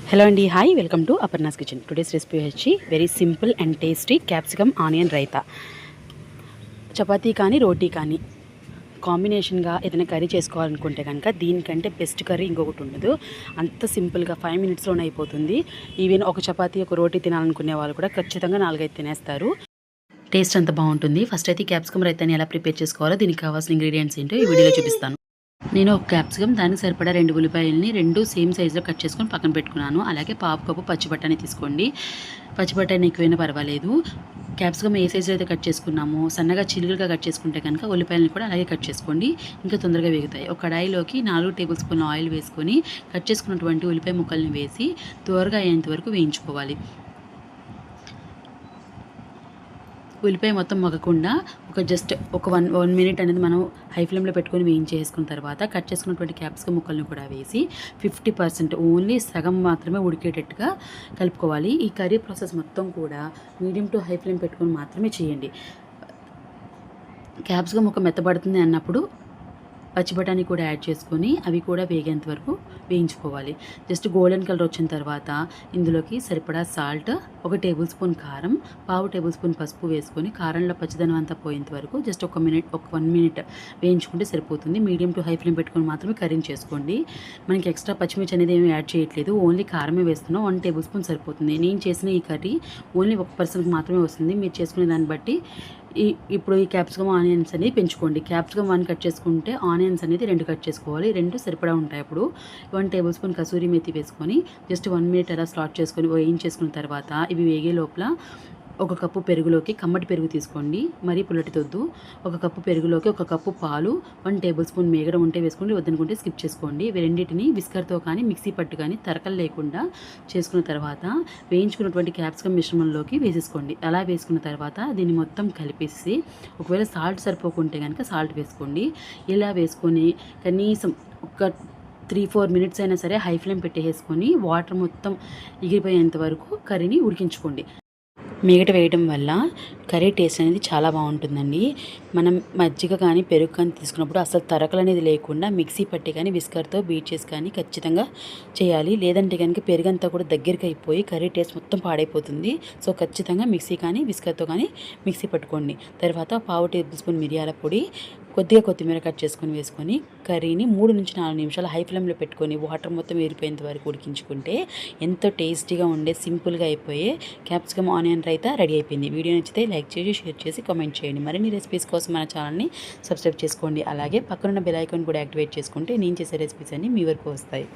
Hello అండి, hi, welcome to Aparna's kitchen. Today's recipe వచ్చి very simple and tasty capsicum onion raita. Chapati కానీ రోటీ కానీ కాంబినేషన్గా ఏదైనా కర్రీ చేసుకోవాలనుకుంటే కనుక దీనికంటే బెస్ట్ కర్రీ ఇంకొకటి ఉండదు. అంత సింపుల్గా 5 మినిట్స్లోనే అయిపోతుంది. ఈవెన్ ఒక చపాతీ ఒక రోటీ తినాలనుకునే వాళ్ళు కూడా ఖచ్చితంగా 4-5 తినేస్తారు. టేస్ట్ అంత బాగుంటుంది. ఫస్ట్ అయితే క్యాప్సికమ్ రైతాని ఎలా ప్రిపేర్ చేసుకోవాలో దీనికి కావాల్సిన ఇంగ్రీడియంట్స్ ఏంటో ఈ వీడియోలో చూపిస్తాను. నేను ఒక క్యాప్సికమ్, దానికి సరిపడా 2 ఉల్లిపాయలని 2 సేమ్ సైజులో కట్ చేసుకొని పక్కన పెట్టుకున్నాను. అలాగే పావు కప్పు పచ్చి బఠానీ తీసుకోండి. పచ్చి బఠానీ ఎక్కువైనా పర్వాలేదు. క్యాప్సికమ్ ఏ సైజులో అయితే కట్ చేసుకున్నామో సన్నగా చిలుకలుగా కట్ చేసుకుంటే కనుక ఉల్లిపాయలని కూడా అలాగే కట్ చేసుకోండి, ఇంకా తొందరగా వేగుతాయి. ఒక కడాయిలోకి 4 టేబుల్ స్పూన్ల ఆయిల్ వేసుకొని కట్ చేసుకున్నటువంటి ఉల్లిపాయ ముక్కల్ని వేసి త్వరగా అయ్యేంత వరకు వేయించుకోవాలి. ఉల్లిపాయ మొత్తం మగ్గకుండా జస్ట్ ఒక 1 మినిట్ అనేది మనం హై ఫ్లేమ్లో పెట్టుకొని వేయించేసుకున్న తర్వాత కట్ చేసుకున్నటువంటి క్యాప్సికమ్ ముక్కలను కూడా వేసి 50% ఓన్లీ సగం మాత్రమే ఉడికేటట్టుగా కలుపుకోవాలి. ఈ కర్రీ ప్రాసెస్ మొత్తం కూడా మీడియం టు హై ఫ్లేమ్ పెట్టుకొని మాత్రమే చేయండి. క్యాప్సికమ్ ముక్క మెత్తబడుతుంది అన్నప్పుడు పచ్చి బఠానీ కూడా యాడ్ చేసుకొని అవి కూడా వేగేంత వరకు వేయించుకోవాలి. జస్ట్ గోల్డెన్ కలర్ వచ్చిన తర్వాత ఇందులోకి సరిపడా సాల్ట్, 1 టేబుల్ స్పూన్ కారం, పావు టేబుల్ స్పూన్ పసుపు వేసుకొని కారంలో పచ్చిదనం అంతా పోయేంత వరకు జస్ట్ 1 మినిట్ వేయించుకుంటే సరిపోతుంది. మీడియం టు హై ఫ్లేమ్ పెట్టుకొని మాత్రమే కర్రీని చేసుకోండి. మనకి ఎక్స్ట్రా పచ్చిమిర్చి అనేది ఏమి యాడ్ చేయట్లేదు, ఓన్లీ కారమే వేస్తున్నాం. 1 టేబుల్ స్పూన్ సరిపోతుంది. నేను చేసిన ఈ కర్రీ ఓన్లీ 1 పర్సన్కి మాత్రమే వస్తుంది. మీరు చేసుకునే దాన్ని బట్టి ఇప్పుడు ఈ క్యాప్సికమ్ ఆనియన్స్ అనేది పెంచుకోండి. క్యాప్సికమ్ 1 కట్ చేసుకుంటే ఆనియన్స్ అనేది 2 కట్ చేసుకోవాలి. 2 సరిపడా ఉంటాయి. అప్పుడు 1 టేబుల్ స్పూన్ కసూరి మెతి వేసుకొని జస్ట్ 1 మినిట్ అలా స్లాట్ చేసుకొని వేయించేసుకున్న తర్వాత ఇవి వేగే లోపల 1 కప్పు పెరుగులోకి కమ్మటి పెరుగు తీసుకోండి, మరీ పుల్లటితొద్దు. 1 కప్పు పెరుగులోకి 1 కప్పు పాలు, 1 టేబుల్ స్పూన్ మేగడ ఉంటే వేసుకోండి, వద్దనుకుంటే స్కిప్ చేసుకోండి. ఇవి రెండింటిని విస్కర్తో కానీ మిక్సీ పట్టు కానీ తరకలు లేకుండా చేసుకున్న తర్వాత వేయించుకున్నటువంటి క్యాప్సికమ్ మిశ్రమంలోకి వేసేసుకోండి. అలా వేసుకున్న తర్వాత దీన్ని మొత్తం కలిపేసి ఒకవేళ సాల్ట్ సరిపోకుంటే కనుక సాల్ట్ వేసుకోండి. ఇలా వేసుకొని కనీసం ఒక 3-4 మినిట్స్ అయినా సరే హై ఫ్లేమ్ పెట్టేసుకొని వాటర్ మొత్తం ఎగిరిపోయేంత వరకు కర్రీని ఉడికించుకోండి. మిగట వేయడం వల్ల కర్రీ టేస్ట్ అనేది చాలా బాగుంటుందండి. మనం మజ్జిగ కానీ పెరుగు కానీ తీసుకున్నప్పుడు అసలు తరకలు అనేది లేకుండా మిక్సీ పట్టి కానీ విస్కర్తో బీట్ చేసి కానీ ఖచ్చితంగా చేయాలి. లేదంటే కనుక పెరుగంతా కూడా దగ్గరికి అయిపోయి కర్రీ టేస్ట్ మొత్తం పాడైపోతుంది. సో ఖచ్చితంగా మిక్సీ కానీ విస్కర్తో కానీ మిక్సీ పట్టుకోండి. తర్వాత పావు టేబుల్ స్పూన్ మిరియాల పొడి, కొద్దిగా కొత్తిమీర కట్ చేసుకొని వేసుకొని కర్రీని 3-4 నిమిషాలు హై ఫ్లేమ్లో పెట్టుకొని వాటర్ మొత్తం ఏరిపోయేంత వరకు ఉడికించుకుంటే ఎంతో టేస్టీగా ఉండే సింపుల్గా అయిపోయే క్యాప్సికమ్ ఆనియన్ రైతా రెడీ అయిపోయింది. వీడియో నచ్చితే లైక్ చేసి షేర్ చేసి కామెంట్ చేయండి. మరిన్ని రెసిపీస్ కోసం మన ఛానల్ని సబ్స్క్రైబ్ చేసుకోండి. అలాగే పక్కనున్న బెల్ ఐకాన్ కూడా యాక్టివేట్ చేసుకుంటే నేను చేసే రెసిపీస్ అన్నీ మీ వరకు వస్తాయి.